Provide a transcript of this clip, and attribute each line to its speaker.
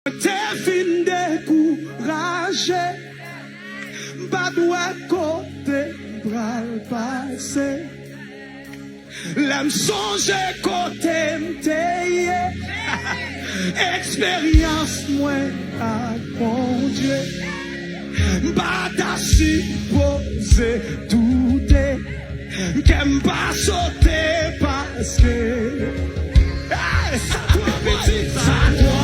Speaker 1: T'es fin découragé, pas doit côté bral passé. L'aime songe côté m'teye, expérience moins à mon Dieu. Pas ta supposé douter, qu'aime pas sauter parce que ça doit